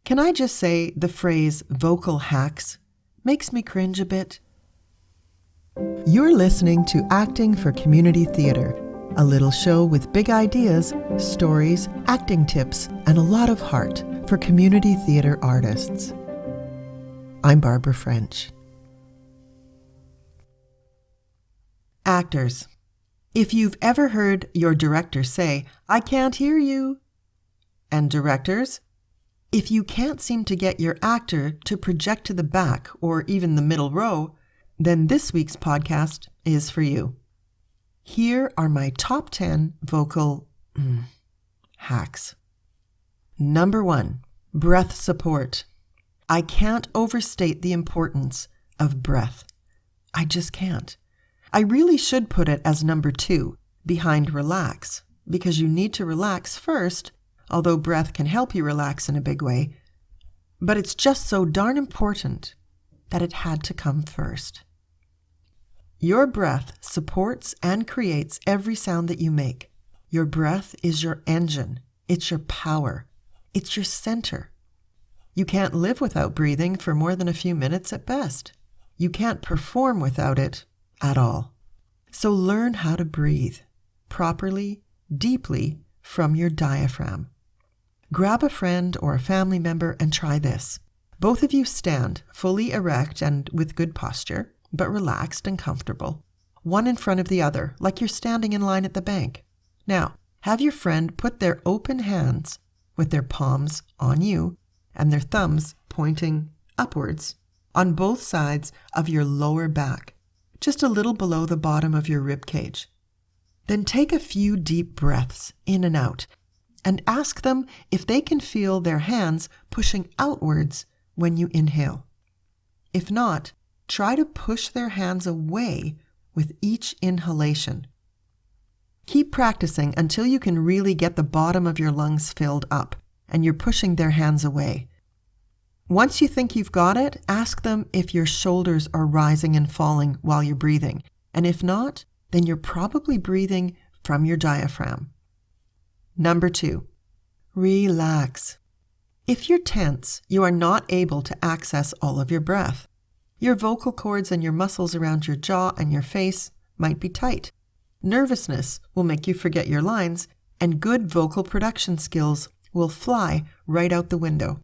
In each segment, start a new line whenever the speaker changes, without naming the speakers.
Can I just say the phrase vocal hacks makes me cringe a bit? You're listening to Acting for Community Theatre, a little show with big ideas, stories, acting tips, and a lot of heart for community theatre artists. I'm Barbra French. Actors. If you've ever heard your director say, "I can't hear you," and directors, if you can't seem to get your actor to project to the back or even the middle row, then this week's podcast is for you. Here are my top 10 vocal hacks. Number 1, breath support. I can't overstate the importance of breath. I just can't. I really should put it as number 2, behind relax, because you need to relax first, although breath can help you relax in a big way. But it's just so darn important that it had to come first. Your breath supports and creates every sound that you make. Your breath is your engine. It's your power. It's your center. You can't live without breathing for more than a few minutes at best. You can't perform without it at all. So learn how to breathe properly, deeply from your diaphragm. Grab a friend or a family member and try this. Both of you stand fully erect and with good posture, but relaxed and comfortable, one in front of the other, like you're standing in line at the bank. Now, have your friend put their open hands with their palms on you and their thumbs pointing upwards on both sides of your lower back, just a little below the bottom of your rib cage. Then take a few deep breaths in and out and ask them if they can feel their hands pushing outwards when you inhale. If not, try to push their hands away with each inhalation. Keep practicing until you can really get the bottom of your lungs filled up and you're pushing their hands away. Once you think you've got it, ask them if your shoulders are rising and falling while you're breathing. And if not, then you're probably breathing from your diaphragm. Number 2, relax. If you're tense, you are not able to access all of your breath. Your vocal cords and your muscles around your jaw and your face might be tight. Nervousness will make you forget your lines, and good vocal production skills will fly right out the window.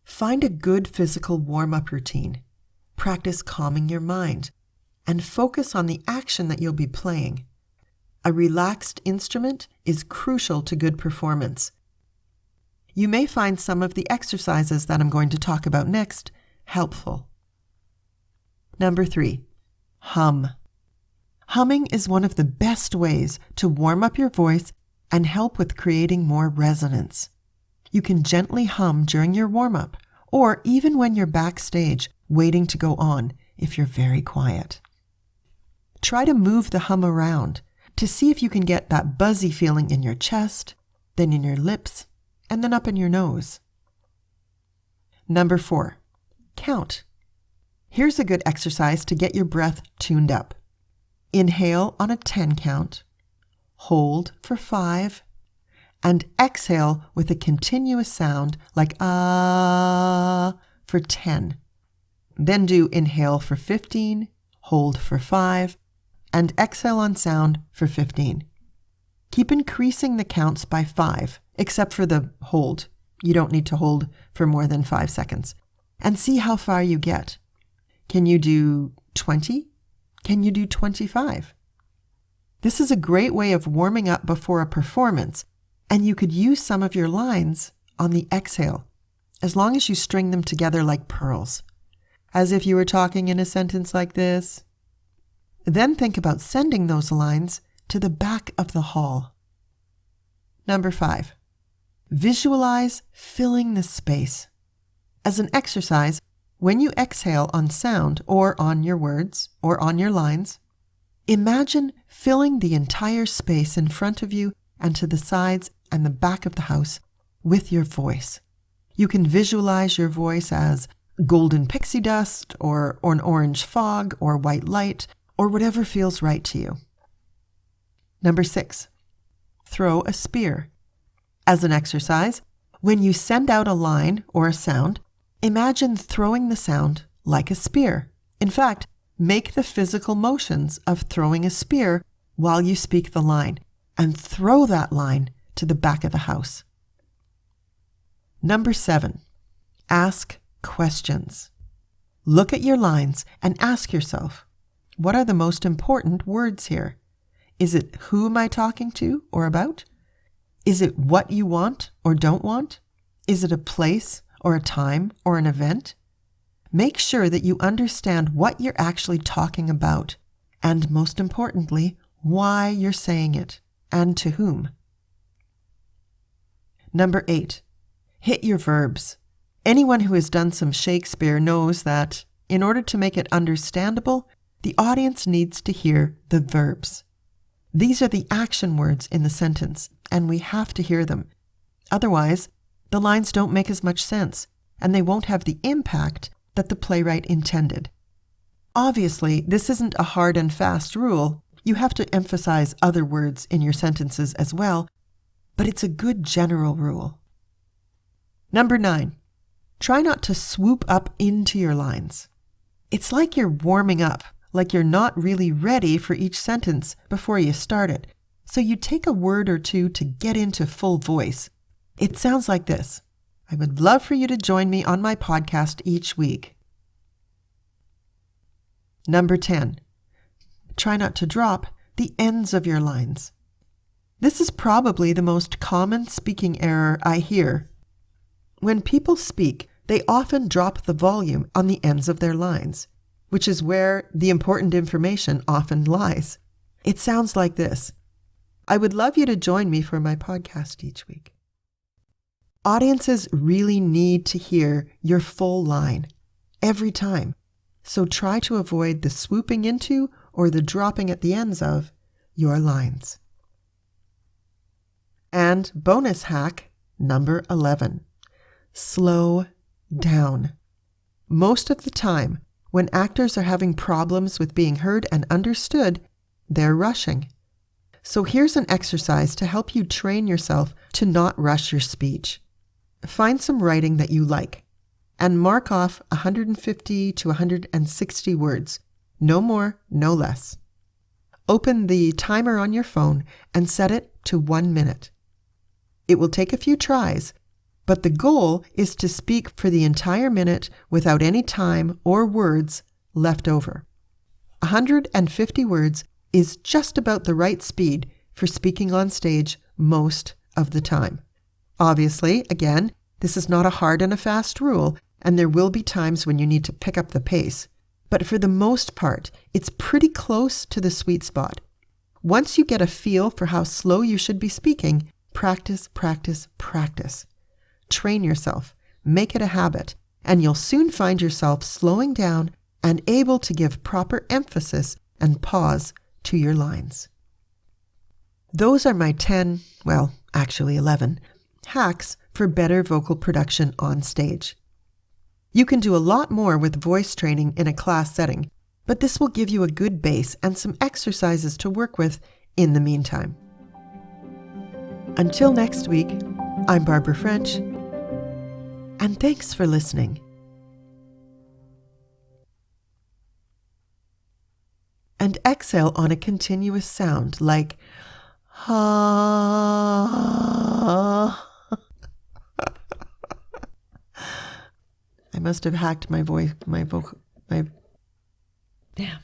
Find a good physical warm-up routine. Practice calming your mind, and focus on the action that you'll be playing. A relaxed instrument is crucial to good performance. You may find some of the exercises that I'm going to talk about next helpful. Number 3, hum. Humming is one of the best ways to warm up your voice and help with creating more resonance. You can gently hum during your warm-up, or even when you're backstage waiting to go on if you're very quiet. Try to move the hum around to see if you can get that buzzy feeling in your chest, then in your lips, and then up in your nose. Number 4, count. Here's a good exercise to get your breath tuned up. Inhale on a 10 count, hold for 5, and exhale with a continuous sound like ah for 10. Then do inhale for 15, hold for 5, and exhale on sound for 15. Keep increasing the counts by 5, except for the hold. You don't need to hold for more than 5 seconds. And see how far you get. Can you do 20? Can you do 25? This is a great way of warming up before a performance, and you could use some of your lines on the exhale, as long as you string them together like pearls, as if you were talking in a sentence like this. Then think about sending those lines to the back of the hall. Number 5, visualize filling the space. As an exercise, when you exhale on sound or on your words or on your lines, imagine filling the entire space in front of you and to the sides and the back of the house with your voice. You can visualize your voice as golden pixie dust or an orange fog or white light or whatever feels right to you. Number 6, throw a spear. As an exercise, When you send out a line or a sound, imagine throwing the sound like a spear. In fact, make the physical motions of throwing a spear while you speak the line, and throw that line to the back of the house. Number 7, ask questions. Look at your lines and ask yourself, what are the most important words here? Is it who am I talking to or about? Is it what you want or don't want? Is it a place or a time or an event? Make sure that you understand what you're actually talking about, and most importantly, why you're saying it and to whom. Number 8, hit your verbs. Anyone who has done some Shakespeare knows that in order to make it understandable, the audience needs to hear the verbs. These are the action words in the sentence, and we have to hear them. Otherwise, the lines don't make as much sense, and they won't have the impact that the playwright intended. Obviously, this isn't a hard and fast rule. You have to emphasize other words in your sentences as well, but it's a good general rule. Number 9, try not to swoop up into your lines. It's like you're warming up, like you're not really ready for each sentence before you start it. So you take a word or two to get into full voice. It sounds like this. I would love for you to join me on my podcast each week. Number 10, try not to drop the ends of your lines. This is probably the most common speaking error I hear. When people speak, they often drop the volume on the ends of their lines, which is where the important information often lies. It sounds like this. I would love you to join me for my podcast each week. Audiences really need to hear your full line every time, so try to avoid the swooping into or the dropping at the ends of your lines. And bonus hack number 11, slow down. Most of the time, when actors are having problems with being heard and understood, they're rushing. So here's an exercise to help you train yourself to not rush your speech. Find some writing that you like and mark off 150 to 160 words, no more, no less. Open the timer on your phone and set it to 1 minute. It will take a few tries, but the goal is to speak for the entire minute without any time or words left over. 150 words is just about the right speed for speaking on stage most of the time. Obviously, again, this is not a hard and a fast rule, and there will be times when you need to pick up the pace. But for the most part, it's pretty close to the sweet spot. Once you get a feel for how slow you should be speaking, practice, practice, practice. Train yourself, make it a habit, and you'll soon find yourself slowing down and able to give proper emphasis and pause to your lines. Those are my 10, well, actually 11, hacks for better vocal production on stage. You can do a lot more with voice training in a class setting, but this will give you a good base and some exercises to work with in the meantime. Until next week, I'm Barbra French, and thanks for listening. And exhale on a continuous sound like ha. I must have hacked my voice, my vocal, Damn.